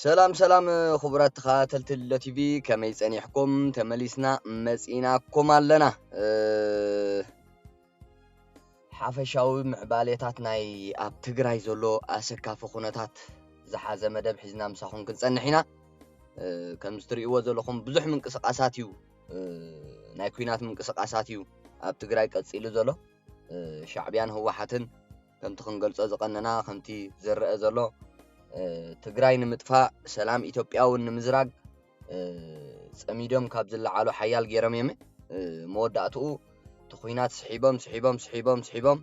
سلام خبرات خاتلت التي في كما يحكم تمليسنا مسئيناكم علنا حافشاوي معباليتات ناي اب تግራይ ዘሎ ኣሰካፍ ኹነታት ዝሓዘ መደብ ሒዝና ምሳኹም ክንጸንሒና ከም ዝትሪእዎ ዘለኹም ብዙሕ ምንቅስቃሳት እዩ ናይ ኩናት ምንቅስቃሳት እዩ ኣብ ትግራይ ቀጺሉ ዘሎ ሻዕብያን ህወሓትን ከምቲ ክንገልጾ ዝቀነና ከምቲ ዝርአ ዘሎ ትግራይ ንምጥፋእ ሰላም ኢትዮጵያውን ንምዝራግ ጸሚዶም ካብ ዝለዓሉ ሓያል ገይሮም እዮም መወዳእቱ تخوينات سحيبهم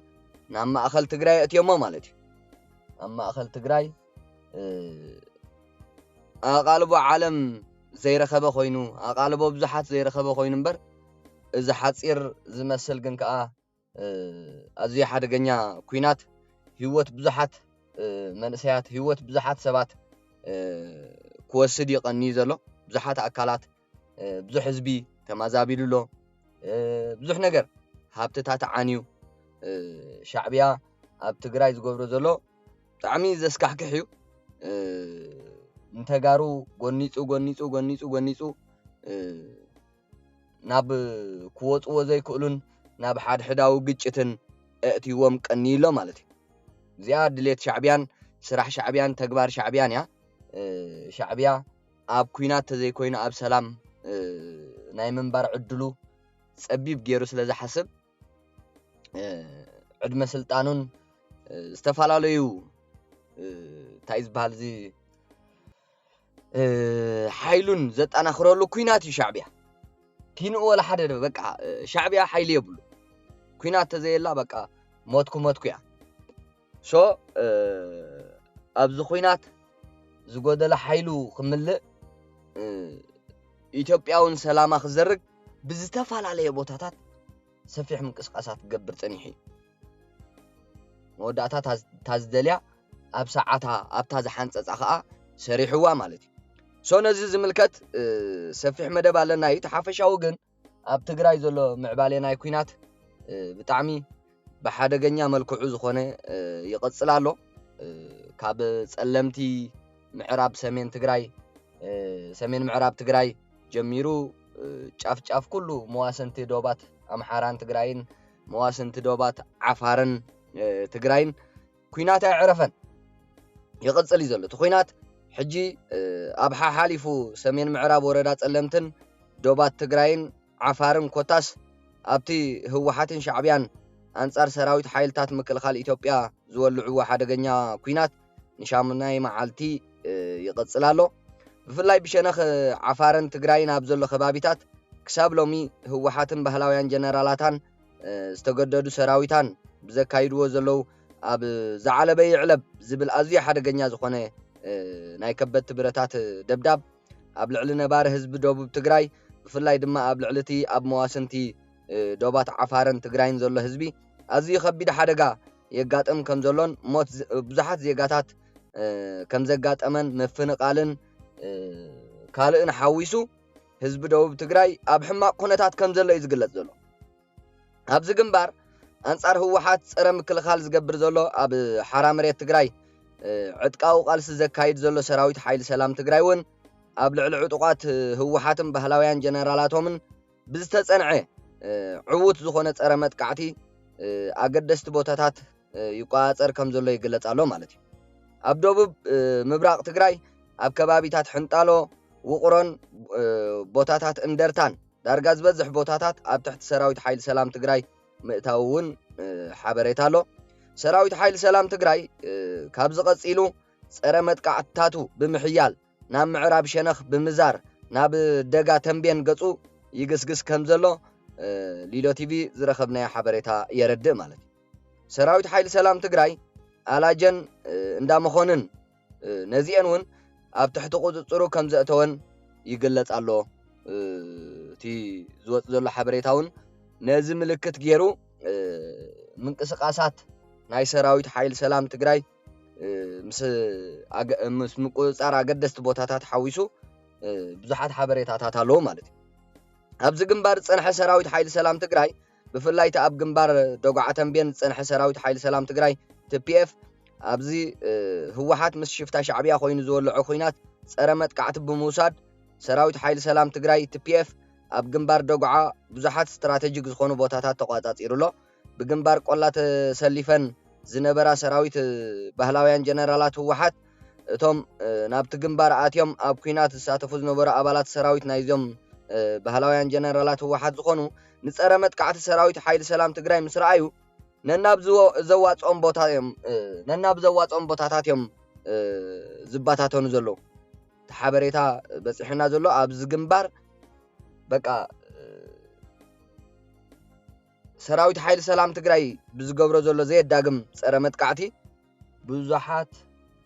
نعم ما أخل تجراي أتيوم مالتي أما أخل تجراي أقالبوا عالم زي رخبة خوينو أقالبوا بزحات زي رخبة خوينبر إذا حتصير زي مسل جنك أزي حد جنيا كوينات هوت بزحات منسيات هوت بزحات سبات كوسدي قنيزلو بزحات أكلات بزح حزبي تمازابيلو له بزح نجر هابتታት ዓንዩ ሻዕብያ ኣብ ትግራይ ዝገብሮ ዘሎ ብጣዕሚ ዘስካሕክሕ እዩ እንተጋሩ ጎኒጹ ናብ ክወጽዎ ዘይክእሉን ናብ ሓድሕዳዊ ግጭትን እእትይዎም ቀኒሎ ማለት እዩ እዚኣ ድሌት ሻዕብያን ስራሕ ሻዕብያን ተግባር ሻዕብያን ያ ሻዕብያ ኣብ ኩናት ተዘይኮይኑ ኣብ ሰላም ናይ መንባር ዕድሉ ጸቢብ ገይሩ ስለ ዝሓስብ ዕድመ ስልጣኑን ዝተፋላለዩ እንታይ ዝበሃል እዚ ሓይሉን ዘጠናኽረሉ ኩናት እዩ ሻዕብያ ኪንኡ ወላ ሓደ በቃ ሻዕብያ ሓይሊ የብሉ ኩናት ተዘየላ በቃ ሞትኩ እያ ሶ ኣብዚ ኩናት ዝጎደለ ሓይሉ ክምልእ ኢትዮጵያውን ሰላማ ክዘርግ ብዝተፈላለየ ቦታታት ሰፊሕ ምንቅስቃሳት ገብር ጸኒሒ መወዳእታ ታዝደልያ ኣብ ሰዓታ ኣብታ ዝሓንጸጻ ኸኣ ሰሪሕዋ ማለት እዩ ሶ ነዚ ዝምልከት ሰፊሕ መደብ ኣለና እዩ ተሓፈሻዊ ግን ኣብ ትግራይ ዘሎ ምዕባለ ናይ ኩናት ብጣዕሚ ብሓደገኛ መልክዑ ዝኾነ ይቕጽል ኣሎ ካብ ጸለምቲ ምዕራብ ሰሜን ትግራይ ሰሜን ምዕራብ ትግራይ ጀሚሩ ጫፍ ኩሉ መዋሰንቲ ዶባት ኣምሓራን ትግራይን መዋሰንቲ ዶባት ዓፋርን ትግራይን ኩናት ኣይዕረፈን ይቕጽል እዩ ዘሎ እቲ ኩናት ሕጂ ኣብ ሓሊፉ ሰሜን ምዕራብ ወረዳ ጸለምትን ዶባት ትግራይን ዓፋርን ኮታስ ኣብቲ ህወሓትን ሻዕብያን ኣንጻር ሰራዊት ሓይልታት ምክልኻል ኢትዮጵያ ዝወልዑ ሓደገኛ ኩናት ንሻሙናይ መዓልቲ ይቕጽል ኣሎ ብፍላይ ብሸነኽ ዓፋርን ትግራይን ኣብ ዘሎ ከባቢታት ክሳብ ሎሚ ህወሓትን ባህላውያን ጀነራላታን ዝተገደዱ ሰራዊታን ብዘካይድዎ ዘለው ኣብ ዝዓለበ ይዕለብ ዝብል ኣዝዩ ሓደገኛ ዝኾነ ናይ ከበድቲ ብረታት ደብዳብ ኣብ ልዕሊ ነባሪ ህዝቢ ደቡብ ትግራይ ብፍላይ ድማ ኣብ ልዕሊቲ ኣብ መዋስንቲ ዶባት ዓፋርን ትግራይን ዘሎ ህዝቢ ኣዝዩ ከቢድ ሓደጋ የጋጥም ከም ዘሎን ሞት ብዙሓት ዜጋታት ከም ዘጋጠመን መፍንቃልን ካልእን ሓዊሱ ህዝቢ ደቡብ ትግራይ ኣብ ሕማቅ ኩነታት ከም ዘሎ እዩ ዝግለጽ ዘሎ ኣብዚ ግንባር ኣንጻር ህወሓት ፀረ ምክልኻል ዝገብር ዘሎ ኣብ ሓራ መሬት ትግራይ ዕጥቃዊ ቃልሲ ዘካይድ ዘሎ ሰራዊት ሓይሊ ሰላም ትግራይ እውን ኣብ ልዕሊ ዕጡቃት ህወሓትን ባህላውያን ጀነራላቶምን ብዝተጸንዐ ዕዉት ዝኾነ ፀረ መጥቃዕቲ ኣገደስቲ ቦታታት ይቋፀር ከም ዘሎ ይግለጽ ኣሎ ማለት እዩ ኣብ ደቡብ ምብራቅ ትግራይ ኣብ ከባቢታት ሕንጣሎ ውቕሮን ቦታታት እንደርታን ዳርጋ ዝበዝሕ ቦታታት ኣብ ትሕቲ ሰራዊት ሓይሊ ሰላም ትግራይ ምእታውን ሓበሬታ ኣሎ ሰራዊት ሓይሊ ሰላም ትግራይ ካብ ዝቐጺሉ ፀረ መጥቃዕትታቱ ብምሕያል ናብ ምዕራብ ሸነኽ ብምዛር ናብ ደጋ ተንቤን ገጹ ይግስግስ ከም ዘሎ ሊሎ ቲቪ ዝረኸብናዮ ሓበሬታ የረድእ ማለት እዩ ሰራዊት ሓይሊ ሰላም ትግራይ ኣላጀን እንዳመኾንን ነዚአን እውን ኣብ ትሕቲ ቁጽጽሩ ከም ዘእተወን ይግለጽ ኣሎ እቲ ዝወጽ ዘሎ ሓበሬታውን ነዚ ምልክት ገይሩ ምንቅስቃሳት ናይ ሰራዊት ሓይሊ ሰላም ትግራይ ምስ ምቁጽጻር ኣገደስቲ ቦታታት ሓዊሱ ብዙሓት ሓበሬታታት ኣለዎ ማለት እዩ ኣብዚ ግንባር ጸንሐ ሰራዊት ሓይሊ ሰላም ትግራይ ብፍላይ ኣብ ግንባር ደጉዓ ተንቤን ጸንሐ ሰራዊት ሓይሊ ሰላም ትግራይ TPF ኣብዚ ህወሓት ምስ ሽፍታ ሻዕብያ ኮይኑ ዝወልዑ ኩናት ፀረ መጥቃዕቲ ብምውሳድ ሰራዊት ሓይሊ ሰላም ትግራይ TPF ኣብ ግንባር ደጉዓ ብዙሓት ስትራቴጂክ ዝኾኑ ቦታታት ተቋጻጺሩሎ ብግንባር ቆላ ተሰሊፈን ዝነበራ ሰራዊት ባህላውያን ጀነራላት ህወሓት እቶም ናብቲ ግንባር ኣትዮም ኣብ ኩናት ዝሳተፉ ዝነበሩ ኣባላት ሰራዊት ናይዞም ባህላውያን ጀነራላት ህወሓት ዝኾኑ ንፀረ መጥቃዕቲ ሰራዊት ሓይሊ ሰላም ትግራይ ምስ ረኣዩ ነናብ ዘዋፅኦም ቦታታት እዮም ዝባታተኑ ዘለዉ ሓበሬታ በፂሕና ዘሎ ኣብዚ ግንባር በቃ ሰራዊት ሓይሊ ሰላም ትግራይ ብዝገብሮ ዘሎ ዘየዳግም ፀረ መጥቃዕቲ ብዙሓት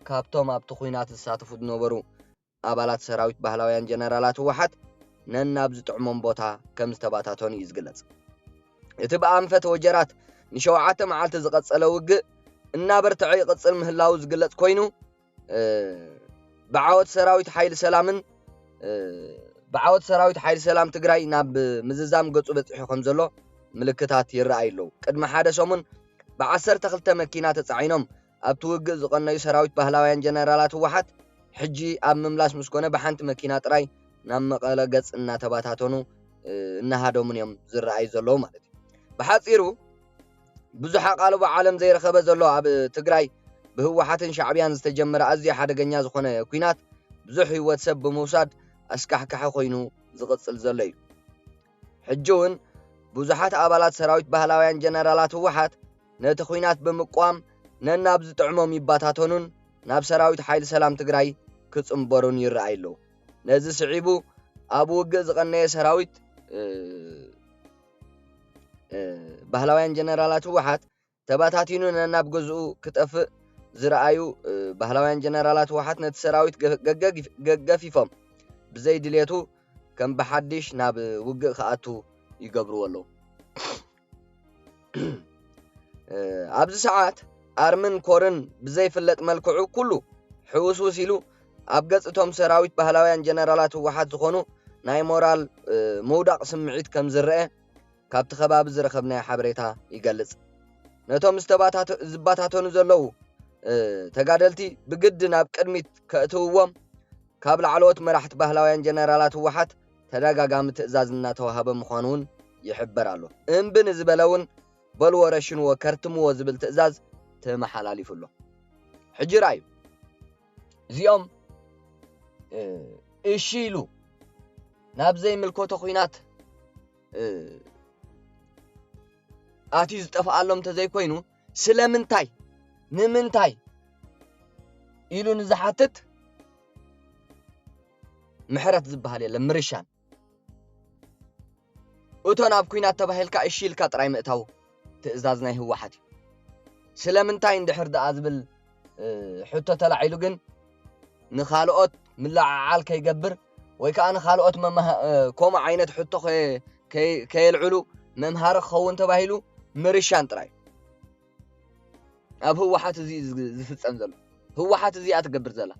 ካብቶም ኣብቲ ኩናት ዝሳተፉ ዝነበሩ ኣባላት ሰራዊት ባህላውያን ጀነራላት ህወሓት ነናብ ዝጥዕሞም ቦታ ከም ዝተባታተኑ እዩ ዝግለጽ። እቲ ብኣንፈት ወጀራት ንሸውዓተ መዓልቲ ዝቐጸለ ውግእ እናበርትዐ ይቕጽል ምህላው ዝግለጽ ኮይኑ ብዓወት ሰራዊት ሓይሊ ሰላም ትግራይ ናብ ምዝዛም ገጹ በፂሑ ከም ዘሎ ምልክታት ይረኣዩ ኣለዉ። ቅድሚ ሓደ ሰሙን ብ12 መኪና ተጻዒኖም ኣብቲ ውግእ ዝቐነዩ ሰራዊት ባህላውያን ጀነራላት ህወሓት ሕጂ ኣብ ምምላስ ምስ ኮነ ብሓንቲ መኪና ጥራይ ናብ መቐለ ገጽ እናተባታተኑ እናሃደሙን እዮም ዝረኣዩ ዘለዉ ማለት እዩ። ብሓፂሩ ብዙሕ ኣቓልቦ ዓለም ዘይረኸበ ዘሎ ኣብ ትግራይ ብህወሓትን ሻዕብያን ዝተጀመረ ኣዝዩ ሓደገኛ ዝኾነ ኩናት ብዙሕ ህይወት ሰብ ብምውሳድ ኣስካሕካሐ ኮይኑ ዝቕጽል ዘሎ እዩ። ሕጂ እውን ብዙሓት ኣባላት ሰራዊት ባህላውያን ጀነራላት ህወሓት ነቲ ኩናት ብምቋም ነናብ ዝጥዕሞም ይባታተኑን ናብ ሰራዊት ሓይሊ ሰላም ትግራይ ክጽምበሩን ይረኣዩ ኣለዉ። ነዚ ስዒቡ ኣብ ውግእ ዝቐነየ ሰራዊት ባህላውያን ጀነራላት ህወሓት ተባታቲኑ ነናብ ገዝኡ ክጠፍእ ዝረኣዩ ባህላውያን ጀነራላት ህወሓት ነቲ ሰራዊት ገገፊፎም ብዘይ ድሌቱ ከም ብሓድሽ ናብ ውግእ ክኣቱ ይገብርዎ ኣለዉ። ኣብዚ ሰዓት ኣርምን ኮርን ብዘይፍለጥ መልክዑ ኩሉ ሕውስውስ ኢሉ ኣብ ገጽቶም ሰራዊት ባህላውያን ጀነራላት ህወሓት ዝኾኑ ናይ ሞራል መውዳቕ ስምዒት ከም ዝርአ ካብቲ ከባቢ ዝረኸብናዮ ሓበሬታ ይገልጽ። ነቶም ዝባታተኑ ዘለዉ ተጋደልቲ ብግዲ ናብ ቅድሚት ከእትውዎም ካብ ላዕለዎት መራሕቲ ባህላውያን ጀነራላት ህወሓት ተደጋጋሚ ትእዛዝ እናተዋህበ ምዃኑ እውን ይሕበር ኣሎ። እምቢ ንዝበለ እውን በልዎ ረሽንዎ ከርትምዎ ዝብል ትእዛዝ ተመሓላሊፉ ኣሎ። ሕጂ ረኣዩ እዚኦም እሺ ኢሉ ናብ ዘይምልከቶ ኩናት ኣትዩ ዝጠፍኣሎም እንተዘይኮይኑ ስለምንታይ ንምንታይ ኢሉ ንዝሓትት ምሕረት ዝበሃል የለን ምርሻን እቶን ኣብ ኩናት ተባሂልካ እሺ ኢልካ ጥራይ ምእታው ትእዛዝ ናይ ህወሓት እዩ። ስለምንታይ እንድሕር ደኣ ዝብል ሕቶ ተላዒሉ ግን ንኻልኦት ምልዓዓል ከይገብር ወይ ከዓ ንኻልኦት ከምኡ ዓይነት ሕቶ ከየልዕሉ መምሃሪ ክኸውን ተባሂሉ ምርሻን ጥራይ ኣብ ህወሓት እዚ ዝፍጸም ዘሎ ህወሓት እዚኣ ትገብር ዘላ።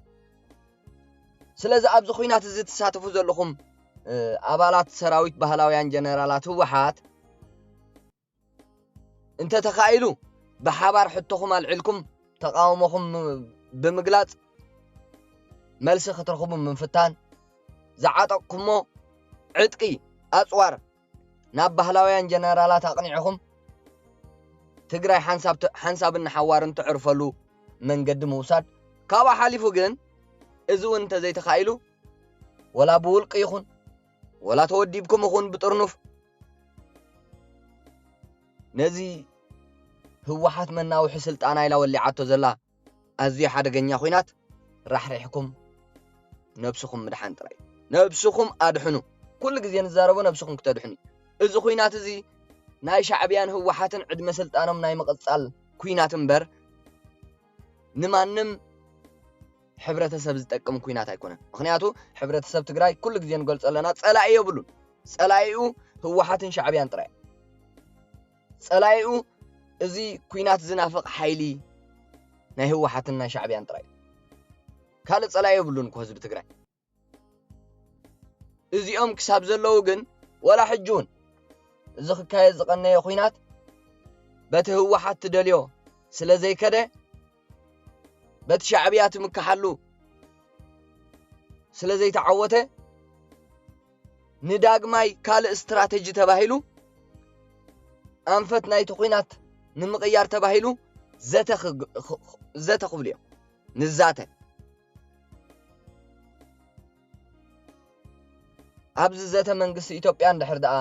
ስለዚ ኣብዚ ኩናት እዚ ትሳተፉ ዘለኹም ኣባላት ሰራዊት ባህላውያን ጀነራላት ህወሓት እንተተኻኢሉ ብሓባር ሕቶኹም ኣልዒልኩም ተቃውሞኹም ብምግላጽ መልሲ ክትረኽቡ ምንፍታን ዝዓጠቕኩሞ ዕጥቂ ኣጽዋር ናብ ባህላውያን ጀነራላት ኣቕኒዕኹም ትግራይ ሓንሳብን ሓዋርን ትዕርፈሉ መንገዲ ምውሳድ ካብኣ ሓሊፉ ግን እዚ እውን እንተዘይተኻኢሉ ወላ ብውልቂ ይኹን ወላ ተወዲብኩም ይኹን ብጥርኑፍ ነዚ ህወሓት መናውሒ ስልጣና ኢላ ወሊዓቶ ዘላ ኣዝዩ ሓደገኛ ኩናት ራሕሪሕኩም ነብስኹም ምድሓን ጥራይ ነብስኹም ኣድሕኑ ኩሉ ግዜ ንዛረቦ ነብስኹም ክተድሕኑ። እዚ ኩናት እዚ ናይ ሻዕብያን ህወሓትን ዕድመ ስልጣኖም ናይ መቐጻል ኩናት እምበር ንማንም ሕብረተሰብ ዝጠቅም ኩናት ኣይኮነን። ምክንያቱ ሕብረተሰብ ትግራይ ኩሉ ግዜ ንገልጾ ኣለና ጸላኢ የብሉን። ጸላኢኡ ህወሓትን ሻዕብያን ጥራይ ጸላኢኡ እዚ ኩናት ዝናፍቕ ሓይሊ ናይ ህወሓትን ናይ ሻዕብያን ጥራይ ካልእ ጸላኢ የብሉን እኮ ህዝቢ ትግራይ። እዚኦም ክሳብ ዘለዉ ግን ወላ ሕጂ እውን እዚ ክካየድ ዝቐነየ ኩናት በቲ ህወሓት ትደልዮ ስለ ዘይከደ በቲ ሻዕብያ ትምክሓሉ ስለዘይ ተዓወተ ንዳግማይ ካልእ ስትራቴጂ ተባሂሉ ኣንፈት ናይቲ ኩናት ንምቕያር ተባሂሉ ዘተ ክብሉ እዮም ንዛተ ኣብዚ ዘተ መንግስቲ ኢትዮጵያ እንድሕር ደኣ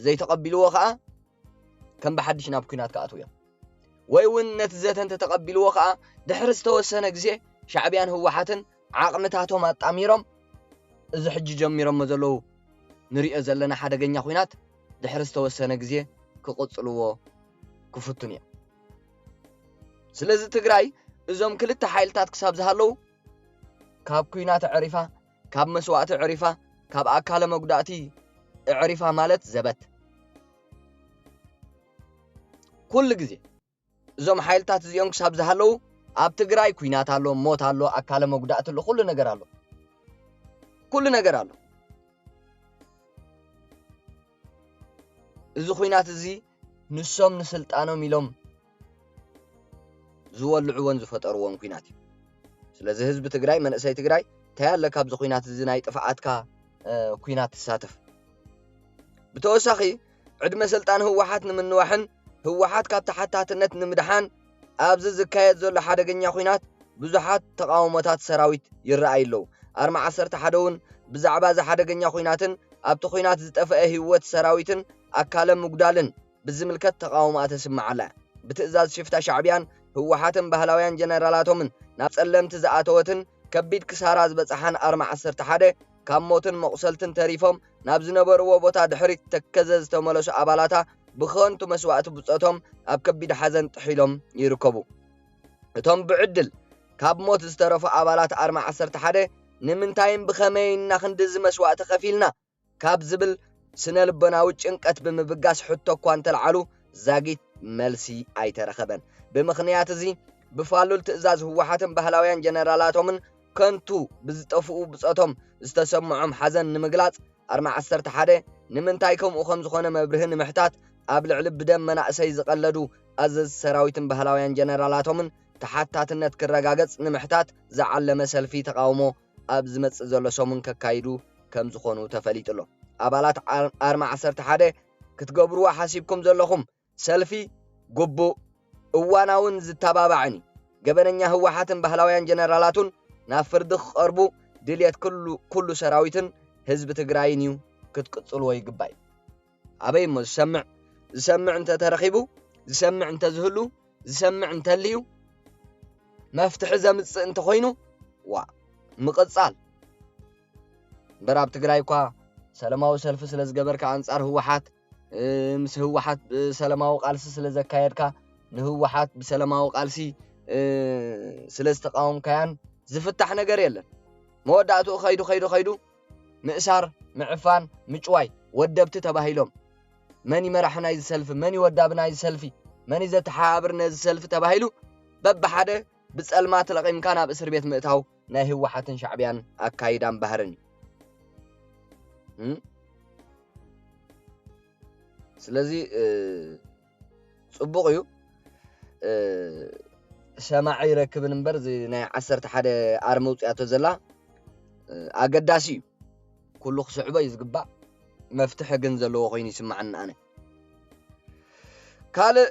ዘይተቐቢልዎ ከዓ ከም ብሓድሽ ናብ ኩናት ከኣትው እዮም ወይ እውን ነቲ ዘተ እንተተቐቢልዎ ከዓ ድሕሪ ዝተወሰነ ግዜ ሻዕብያን ህወሓትን ዓቕምታቶም ኣጣሚሮም እዚ ሕጂ ጀሚሮሞ ዘለዉ ንሪኦ ዘለና ሓደገኛ ኩናት ድሕሪ ዝተወሰነ ግዜ ክቕፅልዎ ክፍቱን እዮም ስለዚ ትግራይ እዞም ክልተ ሓይልታት ክሳብ ዝሃለዉ ካብ ኩናት ዕሪፋ ካብ መስዋዕቲ ዕሪፋ ካብ ኣካለ መጉዳእቲ ዕሪፋ ማለት ዘበት ኩሉ ግዜ እዞም ሓይልታት እዚኦም ክሳብ ዝሃለዉ ኣብ ትግራይ ኩናት ኣሎ ሞት ኣሎ ኣካለ መጉዳእቲ ኣሎ ኩሉ ነገር ኣሎ እዚ ኩናት እዚ ንሶም ንስልጣኖም ኢሎም ዝወልዕዎን ዝፈጠርዎን ኩናት እዩ ስለዚ ህዝቢ ትግራይ መንእሰይ ትግራይ ታያለ ካብዚ ኩናት እዚ ናይ ጥፍኣትካ ኩናት ትሳተፍ ብተወሳኺ ዕድመ ስልጣን ህወሓት ንምንዋሕን ህወሓት ካብ ተሓታትነት ንምድሓን ኣብዚ ዝካየድ ዘሎ ሓደገኛ ኩናት ብዙሓት ተቃውሞታት ሰራዊት ይረኣዩ ኣለዉ ኣርማ 11 እውን ብዛዕባ እዚ ሓደገኛ ኩናትን ኣብቲ ኩናት ዝጠፍአ ህይወት ሰራዊትን ኣካለ ምጉዳልን ብዝምልከት ተቃውሞኣ ተስምዓላ ብትእዛዝ ሽፍታ ሻዕብያን ህወሓትን ባህላውያን ጀነራላቶምን ናብ ጸለምቲ ዝኣተወትን ከቢድ ክሳራ ዝበፅሓን ኣርማ 11 ካብ ሞትን መቁሰልትን ተሪፎም ናብ ዝነበርዎ ቦታ ድሕሪት ተከዘ ዝተመለሱ ኣባላታ ብኸንቱ መስዋዕቲ ብፆቶም ኣብ ከቢድ ሓዘን ጥሒሎም ይርከቡ እቶም ብዕድል ካብ ሞት ዝተረፉ ኣባላት ኣርማ 11 ንምንታይም ብኸመይና ክንድዚ መስዋዕቲ ከፊልና ካብ ዝብል ስነ ልቦናዊ ጭንቀት ብምብጋስ ሕቶ እኳ እንተልዓሉ ዛጊት መልሲ ኣይተረኸበን ብምኽንያት እዚ ብፋሉል ትእዛዝ ህወሓትን ባህላውያን ጀነራላቶምን ከንቱ ብዝጠፍኡ ብፆቶም ዝተሰምዖም ሓዘን ንምግላጽ ኣርማ 11 ንምንታይ ከምኡ ከም ዝኾነ መብርህ ንምሕታት ኣብ ልዕሊ ብደም መናእሰይ ዝቐለዱ ኣዘዝ ሰራዊትን ባህላውያን ጀነራላቶምን ተሓታትነት ክረጋገጽ ንምሕታት ዝዓለመ ሰልፊ ተቃውሞ ኣብ ዝመጽእ ዘሎ ሰሙን ከካይዱ ከም ዝኾኑ ተፈሊጡ ኣሎ ኣባላት ኣርማ 11 ክትገብርዋ ሓሲብኩም ዘለኹም ሰልፊ ጉቡእ እዋናውን ዝተባባዕኒ ገበነኛ ህወሓትን ባህላውያን ጀነራላቱን ናብ ፍርዲ ክቐርቡ ድልየት ኩሉ ሰራዊትን ህዝቢ ትግራይን እዩ ክትቅጽልዎ ይግባእ ኣበይ ሞ ዝሰምዕ እንተተረኺቡ ዝሰምዕ እንተዝህሉ ዝሰምዕ እንተልዩ መፍትሒ ዘምጽእ እንተኾይኑ ምቕጻል በራብ ትግራይ እኳ ሰላማዊ ሰልፊ ስለ ዝገበርካ አንጻር ህወሓት ምስ ህወሓት ሰላማዊ ቃልሲ ስለ ዘካየድካ ንህወሓት ብሰላማዊ ቃልሲ ስለ ዝተቃወምካያን ዝፍታሕ ነገር የለን መወዳእቱ ኸይዱ ምእሳር ምዕፋን ምጭዋይ ወደብቲ ተባሂሎም መን ይመራሕ ናይ ሰልፊ መን ይወዳብ ናይ ሰልፊ መን ይዘተሓባብር ነዚ ሰልፊ ተባሂሉ በብሓደ ብጸልማት ለቂምካ ናብ እስር ቤት ምእታው ናይ ህወሓትን ሻዕብያን ኣካይዳን ባህርን ስለዚ ጽቡቕ እዩ ሰማዕ ይረክብን እምበር እዚ ናይ 11 ኣርማ ውፅያቶ ዘላ ኣገዳሲ እዩ ኩሉ ክስዕቦ እዩ ዝግባእ መፍትሒ ግን ዘለዎ ኮይኑ ይስማዓኒ ኣነ ካልእ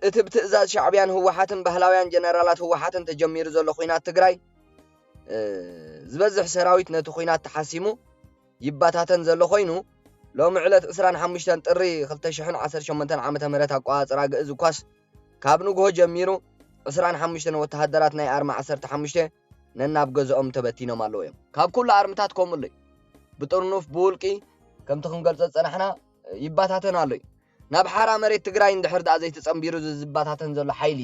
እቲ ብትእዛዝ ሻዕብያን ህወሓትን ባህላውያን ጀነራላት ህወሓትን ተጀሚሩ ዘሎ ኩናት ትግራይ ዝበዝሕ ሰራዊት ነቲ ኩናት ተሓሲሙ ይባታተን ዘሎ ኮይኑ ሎሚ ዕለት 25 ጥሪ 2018 ዓመተ ምህረት ኣቋፅራ ግእዝ ኳስ ካብ ንግሆ ጀሚሩ 25 ወተሃደራት ናይ ኣርማ 15 ነናብ ገዝኦም ተበቲኖም ኣለዉ እዮም ካብ ኩሉ ኣርምታት ከምኡለይ ብጥርኑፍ ብውልቂ ከምቲ ክንገልጾ ፀናሕና ይባታተን ኣለዩ ናብ ሓራ መሬት ትግራይ እንድሕር ዳኣ ዘይተጸምቢሩ ዝባታተን ዘሎ ሓይሊ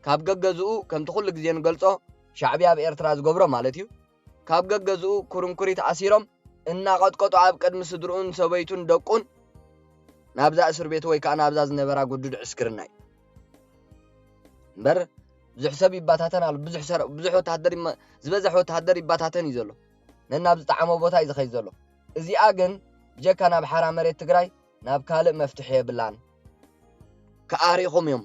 ካብ ገገዝኡ ከምቲ ኩሉ ግዜ ንገልጾ ሻዕብያ ኣብ ኤርትራ ዝገብሮ ማለት እዩ ካብ ገገዝኡ ኩርንኩሪት ኣሲሮም እናቀጥቀጡ ኣብ ቅድሚ ስድሩን ሰበይቱን ደቁን ናብዛ እስር ቤት ወይ ከዓ ናብዛ ዝነበራ ጉዱድ ዕስክርና እዩ እምበር ብዙሕ ሰብ ይባታተን ኣሎ ብዙሕ ወታደር ዝበዝሕ ወታደር ይባታተን እዩ ዘሎ ነናብ ዝጣዕሞ ቦታ እዩ ዝኸይድ ዘሎ እዚኣ ግን ጀካ ናብ ሓራ መሬት ትግራይ ናብ ካልእ መፍትሒ የብላን ከኣሪኹም እዮም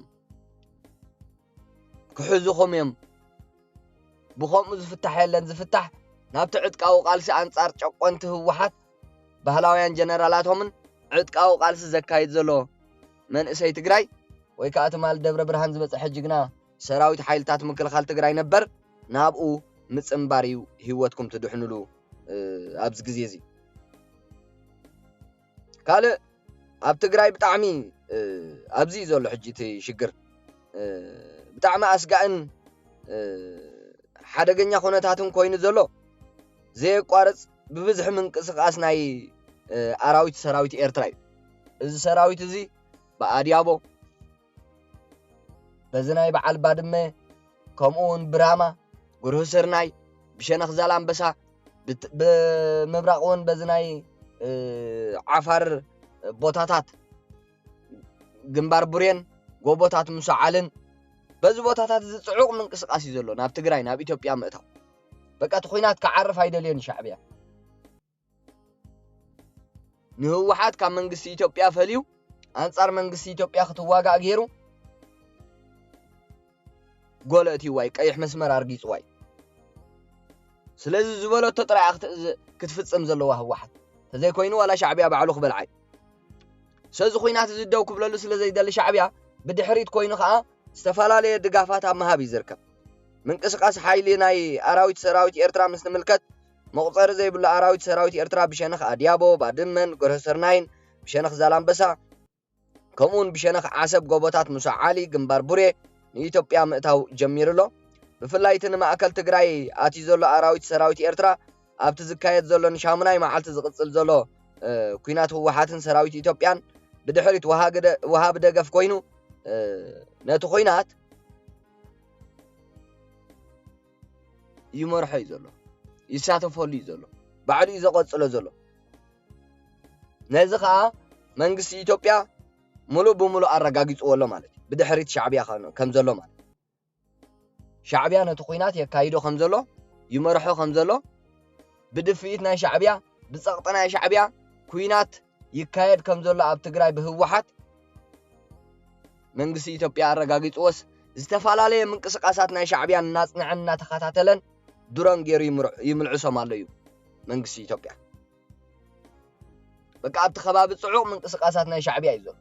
ክሕዙኹም እዮም بخوم زفتح يلن زفتح نابتعدقاو قالسي أنصار ጨቆንቲ ህወሓት ባህላውያን ጀነራላቶምን ዕጥቃው ቃልሲ ዘካይድ ዘሎ መንእሰይ ትግራይ ወይ ከዓ ተማል ደብረ ብርሃን ዝበጽሕ ጅግና ሰራዊት ሓይልታት ምክልኻል ትግራይ ነበር ናብኡ ምጽምባሪው ህይወትኩም ትድሕኑሉ ኣብዚ ግዜ እዚ ካልእ ኣብ ትግራይ ብጣዕሚ ኣብዚ ዘሎ ሕጂ እቲ ሽግር ብጣዕሚ ኣስጋእን ሓደገኛ ኩነታትን ኮይኑ ዘሎ ዘየቋርጽ ብብዝሕ ምንቅስቃስ ናይ ኣራዊት ሰራዊት ኤርትራ እዩ እዚ ሰራዊት እዚ በኣዲያቦ በዝናይ በዓል ባድመ ከምኡውን ብራማ ጉርህስርናይ ብሸነኽ ዛላምበሳ ብምብራቕውን በዝናይ ዓፋር ቦታታት ግንባር ቡሬን ጎቦታት ሙሳዓልን በዚ ቦታታት ዝጽዑቕ ምንቅስቃስ እዩ ዘሎ ናብ ትግራይ ናብ ኢትዮጵያ ምእታው በቃ ተኾይናት ከዓርፍ አይደልየን ሻዕብያ ንህወሓት ካብ መንግስቲ ኢትዮጵያ ፈልዩ አንጻር መንግስቲ ኢትዮጵያ ክትዋጋእ ገይሩ ጎለቲ ዋይ ቀይሕ መስመር አርጊጽ ዋይ ስለዚ ዝበለቶ ጥራይ ክትፍጽም ዘለዋ ህወሓት ተዘይ ኮይኑ ዋላ ሻዕብያ ባዕሉ ክበልዓይ ስለዚ ኾይናት ዝደው ክብለሉ ስለዘይደሊ ሻዕብያ ብድሕሪት ኮይኑ ከዓ ዝተፋላለየ ድጋፋት ኣብ መሃብ ይዝርከብ ምንቅስቃስ ሓይሊ ናይ ኣራዊት ሰራዊት ኤርትራ ምስ ንምልከት መቁፀሪ ዘይብሉ ኣራዊት ሰራዊት ኤርትራ ብሸነኽ ኣዲያቦ ባድመን ጎርህስርናይን ብሸነኽ ዛላምበሳ ከምኡን ብሸነኽ ዓሰብ ጎቦታት ሙሳዓሊ ግንባር ቡሬ ንኢትዮጵያ ምእታው ጀሚሩሎ ብፍላይ እቲ ንማእከል ትግራይ ኣትዩ ዘሎ ኣራዊት ሰራዊት ኤርትራ ኣብቲ ዝካየድ ዘሎ ንሻሙናይ መዓልቲ ዝቕጽል ዘሎ ኩናት ህወሓትን ሰራዊት ኢትዮጵያን ብድሕሪት ወሃብ ደገፍ ኮይኑ ነቲ ኩናት ይመርሖ እዩ ዘሎ ይሳተፈሉ እዩ ዘሎ ባዕሉ እዩ ዘቐጽሎ ዘሎ ነዚ ከዓ መንግስቲ ኢትዮጵያ ሙሉእ ብሙሉእ ኣረጋጊጽዎሎ ማለት እዩ ብድሕሪት ሻዕብያ ከም ዘሎ ማለት ሻዕብያ ነቲ ኩናት የካይዶ ከም ዘሎ ይመርሖ ከም ዘሎ ብድፍኢት ናይ ሻዕብያ ብጸቕጢ ናይ ሻዕብያ ኩናት ይካየድ ከም ዘሎ ኣብ ትግራይ ብህወሓት መንግስቲ ኢትዮጵያ ኣረጋጊጽዎስ ዝተፈላለዩ ምንቅስቃሳት ናይ ሻዕብያ እናጽንዕን እናተኸታተለን ዱሮን ገይሩ ይምልዕሶም ኣሎ እዩ መንግስቲ ኢትዮጵያ በቃ ኣብቲ ከባቢ ጽዑቕ ምንቅስቃሳት ናይ ሻዕብያ እዩ ዘሎ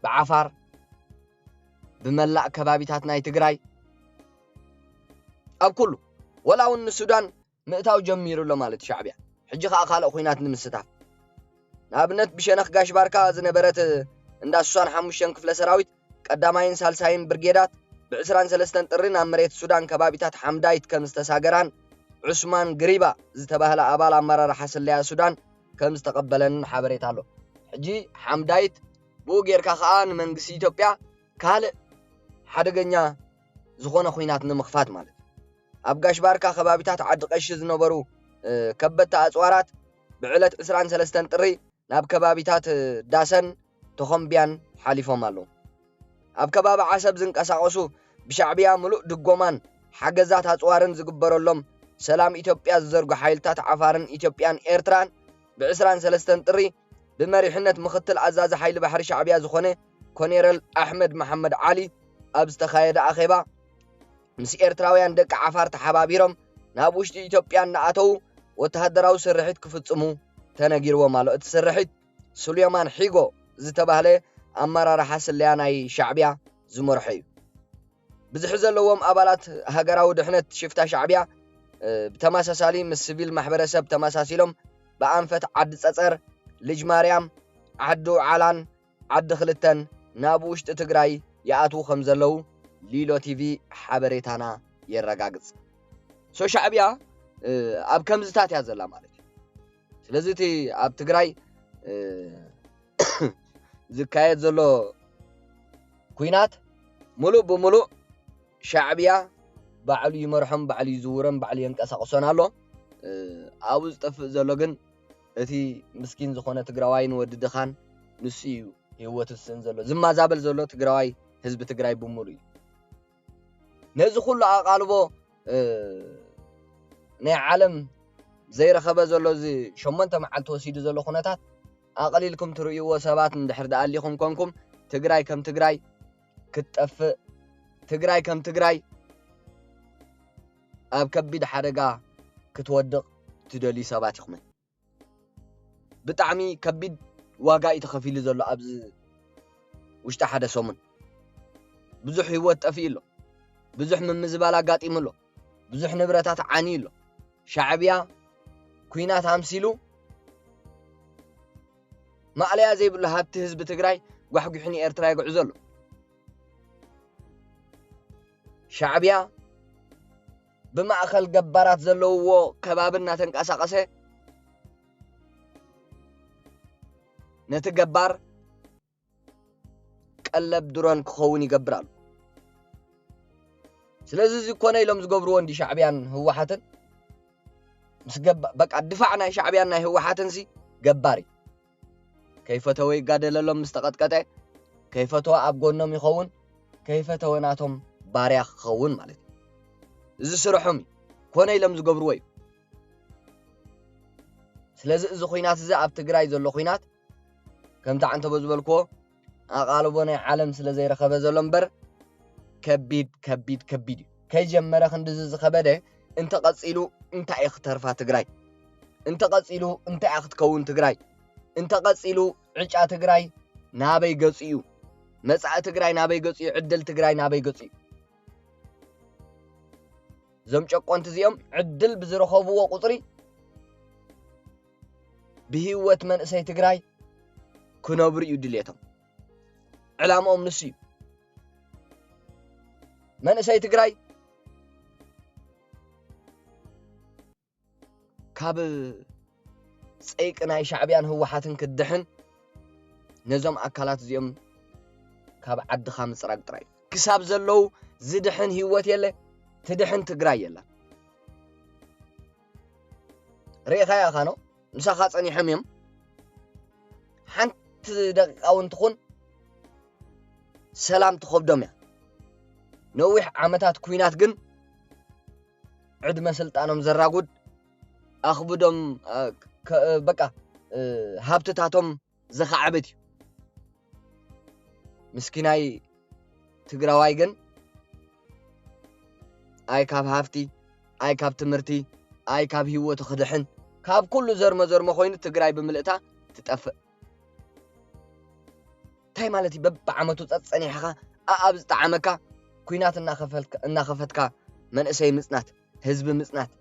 ብዓፋር ብመላእ ከባቢታት ናይ ትግራይ ኣብ ኩሉ ወላ እውን ንሱዳን ምእታው ጀሚሩሎ ማለት ሻዕብያ ሕጂ ከዓ ካልእ ኩናት ንምስታፍ ንኣብነት ብሸነኽ ጋሽ ባርካ ዝነበረት እንዳ 65 ክፍለ ሰራዊት ቀዳማይን ሳልሳይን ብርጌዳት ብ23 ጥሪ ናብ መሬት ሱዳን ከባቢታት ሓምዳይት ከም ዝተሳገራን ዑስማን ግሪባ ዝተባህለ ኣባል ኣመራርሓ ሰለያ ሱዳን ከም ዝተቀበለን ሓበሬታ ኣሎ ሕጂ ሓምዳይት ብኡ ጌርካ ከዓ ንመንግስቲ ኢትዮጵያ ካልእ ሓደገኛ ዝኾነ ኩናት ንምኽፋት ማለት ኣብ ጋሽ ባርካ ከባቢታት ዓዲ ቀሺ ዝነበሩ ከበድቲ ኣጽዋራት ብዕለት 23 ጥሪ ናብ ከባቢታት ዳሰን ተኾምቢያን ሓሊፎም ኣለዉ ኣብ ከባቢ ዓሰብ ዝንቀሳቐሱ ብሻዕብያ ሙሉእ ድጎማን ሓገዛት ኣጽዋርን ዝግበረሎም ሰላም ኢትዮጵያ ዝዘርጉ ሓይልታት ዓፋርን ኢትዮጵያን ኤርትራን ብ23 ጥሪ ብመሪሕነት ምክትል ኣዛዚ ሓይሊ ባሕሪ ሻዕብያ ዝኾነ ኮኔረል ኣሕመድ መሐመድ ዓሊ ኣብ ዝተኻየደ ኣኼባ ምስ ኤርትራውያን ደቂ ዓፋር ተሓባቢሮም ናብ ውሽጢ ኢትዮጵያ እናኣተው ወተሃደራዊ ስርሒት ክፍጽሙ ተነጊርዎም ኣሎ እቲ ስርሒት ሱሌማን ሒጎ ዝተባህለ ኣመራርሓ ሰለያ ናይ ሻዕብያ ዝመርሖ እዩ ብዝሕ ዘለዎም ኣባላት ሃገራዊ ድሕነት ሽፍታ ሻዕብያ ብተመሳሳሊ ምስ ሲቪል ማሕበረሰብ ተመሳሲሎም ብኣንፈት ዓዲ ጸጸር ልጅ ማርያም ዓዲ ዓላን ዓዲ ክልተን ናብ ውሽጢ ትግራይ ይኣትዉ ከም ዘለዉ ሊሎ ቲቪ ሓበሬታና የረጋግጽ ሶ ሻዕብያ ኣብ ከምዝታት እያ ዘላ ማለት እዩ ስለዚ እቲ ኣብ ትግራይ ዝካየድ ዘሎ ኩናት ሙሉእ ብሙሉእ ሻዕብያ ባዕሉ ይመርሖም ባዕሉ ይዝውሮም ባዕሉ የንቀሳቕሶን ኣሎ ኣብኡ ዝጠፍእ ዘሎ ግን እቲ ምስኪን ዝኾነ ትግራዋይን ወዲ ድኻን ንሱ እዩ ህይወቱ ዝስእን ዘሎ ዝማዛበል ዘሎ ትግራዋይ ህዝቢ ትግራይ ብሙሉእ እዩ ነዚ ኩሉ ኣቓልቦ ናይ ዓለም ዘይረኸበ ዘሎ እዚ 8 መዓልቲ ወሲዱ ዘሎ ኩነታት ኣቐሊልኩም ትርእይዎ ሰባት እንድሕር ደኣሊኹም ኮንኩም ትግራይ ከም ትግራይ ክትጠፍእ ትግራይ ከም ትግራይ ኣብ ከቢድ ሓደጋ ክትወድቕ ትደልዩ ሰባት ኢኹም ብጣዕሚ ከቢድ ዋጋ እዩ ተኸፊሉ ዘሎ ኣብዚ ውሽጢ ሓደ ሰሙን ብዙሕ ህይወት ጠፊኡ ኣሎ ብዙሕ ምምዝባል ኣጋጢሙ ኣሎ ብዙሕ ንብረታት ዓንዩ ኣሎ ሻዕብያ ኩናት ኣምሲሉ ማዕለያ ዘይብሉ ሃብቲ ህዝቢ ትግራይ ጓሕጉሕን ኤርትራ ይጉዕዞ ኣሎ ሻዕብያ ብማእኸል ገባራት ዘለውዎ ከባቢ እናተንቀሳቐሰ ነቲ ገባር ቀለብ ድሮን ክኸውን ይገብር ኣሎ ስለዚ እዚ ኮነ ኢሎም ዝገብርዎ እንዲ ሻዕብያን ህወሓትን ምስ በቃ ድፋዕ ናይ ሻዕብያን ናይ ህወሓትን ሲ ገባር እዩ ከይፈተወ ይጋደለሎም ምስ ተቐጥቀጠ ከይፈተወ ኣብ ጎኖም ይኸውን ከይፈተወ ናቶም ባርያ ክኸውን ማለት እዩ እዚ ስርሖም ኮነ ኢሎም ዝገብርዎ እዩ ስለዚ እዚ ኩናት እዚ ኣብ ትግራይ ዘሎ ኩናት ከምቲ ዓንተቦ ዝበልክዎ ኣቓልቦ ናይ ዓለም ስለ ዘይረኸበ ዘሎ እምበር ከቢድ እዩ ከይጀመረ ክንዲ ዝኸበደ እንተቐፂሉ እንታይ ክትተርፋ ትግራይ እንተቐፂሉ እንታይ ክትከውን ትግራይ እንተቐፂሉ ዕጫ ትግራይ ናበይ ገጽ እዩ መጻኢ ትግራይ ናበይ ገጽ እዩ ዕድል ትግራይ ናበይ ገጽ እዩ ዞም ጨቆንቲ እዚኦም ዕድል ብዝረኸብዎ ቁፅሪ ብህይወት መንእሰይ ትግራይ ክነብሩ እዩ ድልየቶም ዕላምኦም ንሱ እዩ መንእሰይ ትግራይ ካብ ፀይቅ ናይ ሻዕብያን ህወሓትን ክድሕን ነዞም ኣካላት እዚኦም ካብ ዓድኻ ምፅራግ ጥራይ ክሳብ ዘለው ዝድሕን ህይወት የለ ትድሕን ትግራይ የላ ርኢኻ ያኻኖ ምሳኻ ፀኒሖም እዮም ሓንቲ ደቂቃ እውን ትኹን ሰላም ትኸብዶም እያ ነዊሕ ዓመታት ኩናት ግን ዕድመ ስልጣኖም ዘራጉድ ኣኽብዶም በቃ ሃብትታቶም ዘኻዕበት እዩ ምስኪናይ ትግራዋይ ግን ኣይ ካብ ሃፍቲ ኣይ ካብ ትምህርቲ ኣይ ካብ ህይወቱ ክድሕን ካብ ኩሉ ዘርመ ኮይኑ ትግራይ ብምልእታ ትጠፍእ እንታይ ማለት እዩ በብዓመቱ ፀኒሕኻ ኣብ ዝጠዓመካ ኩናት እናኸፈትካ መንእሰይ ምጽናት ህዝቢ ምጽናት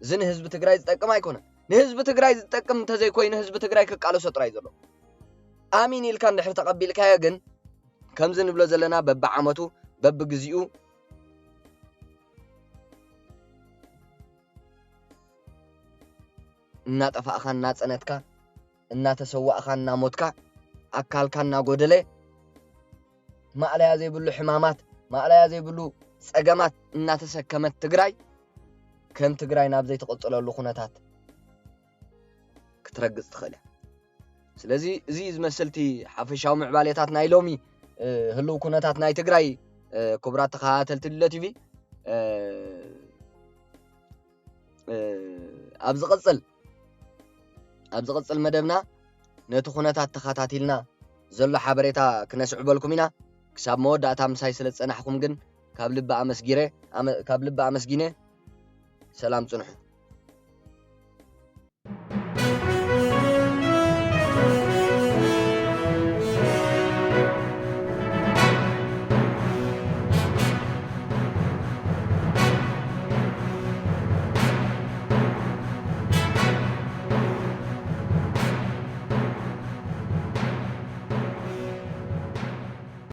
እዚ ንህዝቢ ትግራይ ዝጠቅም ኣይኮነን ንህዝቢ ትግራይ ዝጠቅም እንተዘይኮይኑ ህዝቢ ትግራይ ክቃለሶ ጥራይ ዘሎ ኣሚን ኢልካ እንድሕር ተቐቢልካዮ ግን ከምዚ ንብሎ ዘለና በብዓመቱ በብግዚኡ እናጠፋእኻ እናፀነትካ እናተሰዋእኻ እናሞትካ ኣካልካ እናጎደለ ማዕለያ ዘይብሉ ሕማማት ማዕለያ ዘይብሉ ፀገማት እናተሰከመት ትግራይ ከም ትግራይ ናብ ዘይተቐፅለሉ ኩነታት ክትረግፅ ትኽእል እያ ስለዚ እዚ ዝመስልቲ ሓፈሻዊ ምዕባለታት ናይ ሎሚ ህልው ኩነታት ናይ ትግራይ ክቡራት ተኸታተልቲ ሉለ ቲቪ ኣብ ዝቕፅል መደብና ነቲ ኩነታት ተኸታቲልና ዘሎ ሓበሬታ ክነስዕበልኩም ኢና ክሳብ መወዳእታ ምሳይ ስለ ዝፀናሕኩም ግን ካብ ልቢ ኣመስጊነ ሰላም ፅንሑ